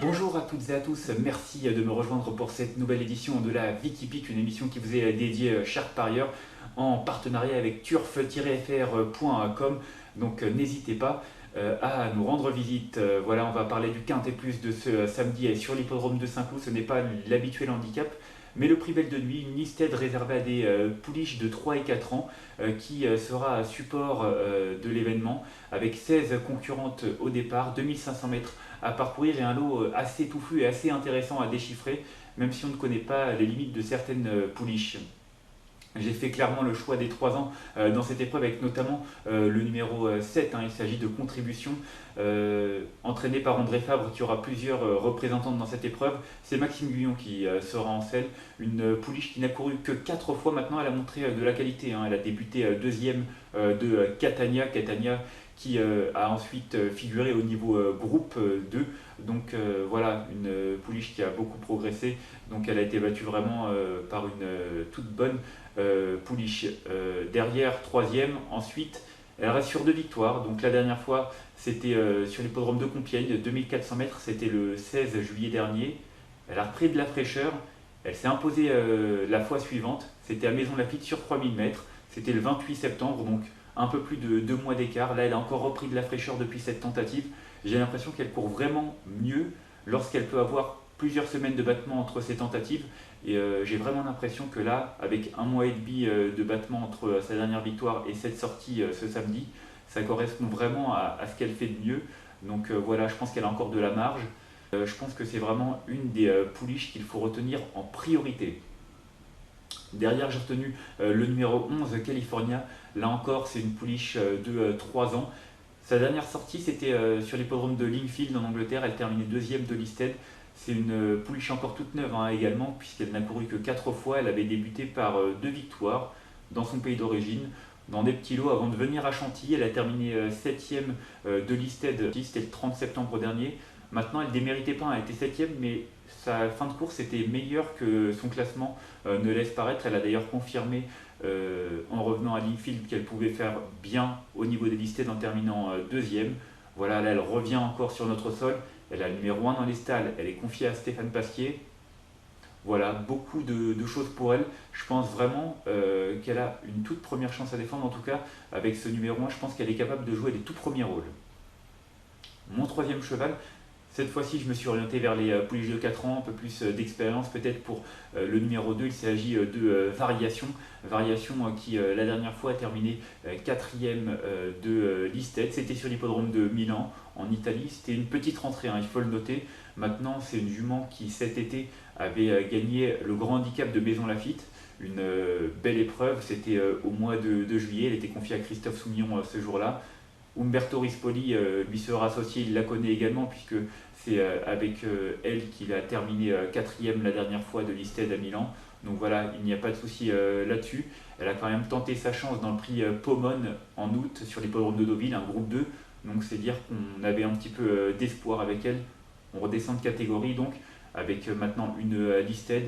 Bonjour à toutes et à tous, merci de me rejoindre pour cette nouvelle édition de la Wikipédia, une émission qui vous est dédiée, chers parieurs, en partenariat avec turf-fr.com. Donc n'hésitez pas à nous rendre visite. Voilà, on va parler du Quintet Plus de ce samedi sur l'hippodrome de Saint-Cloud. Ce n'est pas l'habituel handicap, mais le prix Belle de Nuit, une listette réservée à des pouliches de 3 et 4 ans qui sera support de l'événement avec 16 concurrentes au départ, 2500 mètres à parcourir et un lot assez touffu et assez intéressant à déchiffrer, même si on ne connaît pas les limites de certaines pouliches. J'ai fait clairement le choix des 3 ans dans cette épreuve avec notamment le numéro 7. Il s'agit de Contribution, entraîné par André Fabre qui aura plusieurs représentantes dans cette épreuve. C'est Maxime Guyon qui sera en selle. Une pouliche qui n'a couru que 4 fois maintenant. Elle a montré de la qualité. Elle a débuté deuxième de Catania. Catania qui a ensuite figuré au niveau groupe 2. Donc voilà, une pouliche qui a beaucoup progressé. Donc elle a été battue vraiment par une toute bonne pouliche. Derrière, troisième. Ensuite, elle reste sur 2 victoires. Donc la dernière fois, c'était sur l'hippodrome de Compiègne, 2400 mètres. C'était le 16 juillet dernier. Elle a repris de la fraîcheur. Elle s'est imposée la fois suivante. C'était à Maison Lafitte sur 3000 mètres. C'était le 28 septembre. Donc un peu plus de 2 mois d'écart. Là, elle a encore repris de la fraîcheur depuis cette tentative. J'ai l'impression qu'elle court vraiment mieux lorsqu'elle peut avoir plusieurs semaines de battement entre ses tentatives. Et j'ai vraiment l'impression que là, avec un mois et demi de battement entre sa dernière victoire et cette sortie ce samedi, ça correspond vraiment à ce qu'elle fait de mieux. Donc voilà, je pense qu'elle a encore de la marge. Je pense que c'est vraiment une des pouliches qu'il faut retenir en priorité. Derrière, j'ai retenu le numéro 11, California. Là encore, c'est une pouliche de 3 ans. Sa dernière sortie, c'était sur l'hippodrome de Lingfield en Angleterre. Elle terminait deuxième de Listed. C'est une pouliche encore toute neuve également, puisqu'elle n'a couru que 4 fois. Elle avait débuté par 2 victoires dans son pays d'origine, dans des petits lots avant de venir à Chantilly. Elle a terminé 7e de Listed, c'était le 30 septembre dernier. Maintenant, elle ne déméritait pas, elle était 7e, mais sa fin de course était meilleure que son classement ne laisse paraître. Elle a d'ailleurs confirmé en revenant à Lingfield qu'elle pouvait faire bien au niveau des Listed en terminant deuxième. Voilà, là elle revient encore sur notre sol. Elle a le numéro 1 dans les stalles, elle est confiée à Stéphane Pasquier. Voilà, beaucoup de choses pour elle. Je pense vraiment qu'elle a une toute première chance à défendre. En tout cas, avec ce numéro 1, je pense qu'elle est capable de jouer les tout premiers rôles. Mon troisième cheval, cette fois-ci, je me suis orienté vers les pouliches de 4 ans, un peu plus d'expérience peut-être pour le numéro 2. Il s'agit de Variation. Variation qui, la dernière fois, a terminé 4e de Listed. C'était sur l'hippodrome de Milan, en Italie. C'était une petite rentrée, il faut le noter. Maintenant, c'est une jument qui, cet été, avait gagné le grand handicap de Maison Lafitte. Une belle épreuve. C'était au mois de juillet. Elle était confiée à Christophe Soumillon ce jour-là. Umberto Rispoli lui sera associé, il la connaît également puisque c'est avec elle qu'il a terminé 4e la dernière fois de Listed à Milan. Donc voilà, il n'y a pas de souci là-dessus. Elle a quand même tenté sa chance dans le prix Pomone en août sur l'hippodrome de Deauville, un groupe 2. Donc c'est dire qu'on avait un petit peu d'espoir avec elle. On redescend de catégorie donc avec maintenant une Listed.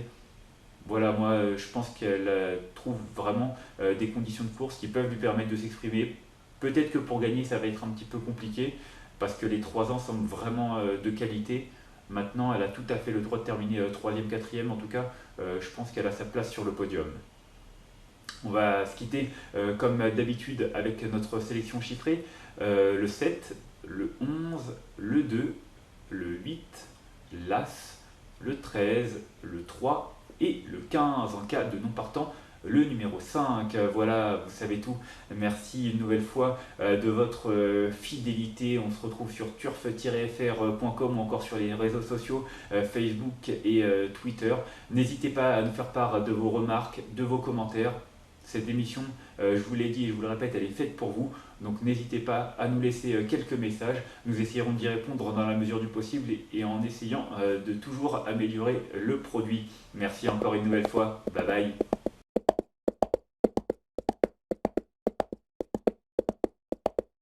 Voilà, moi je pense qu'elle trouve vraiment des conditions de course qui peuvent lui permettre de s'exprimer. Peut-être que pour gagner, ça va être un petit peu compliqué parce que les 3 ans semblent vraiment de qualité. Maintenant, elle a tout à fait le droit de terminer 3e, 4e. En tout cas, je pense qu'elle a sa place sur le podium. On va se quitter comme d'habitude avec notre sélection chiffrée. Le 7, le 11, le 2, le 8, l'As, le 13, le 3 et le 15 en cas de non partant. Le numéro 5, voilà, vous savez tout. Merci une nouvelle fois de votre fidélité. On se retrouve sur turf-fr.com ou encore sur les réseaux sociaux Facebook et Twitter. N'hésitez pas à nous faire part de vos remarques, de vos commentaires. Cette émission, je vous l'ai dit et je vous le répète, elle est faite pour vous. Donc n'hésitez pas à nous laisser quelques messages. Nous essayerons d'y répondre dans la mesure du possible et en essayant de toujours améliorer le produit. Merci encore une nouvelle fois. Bye bye.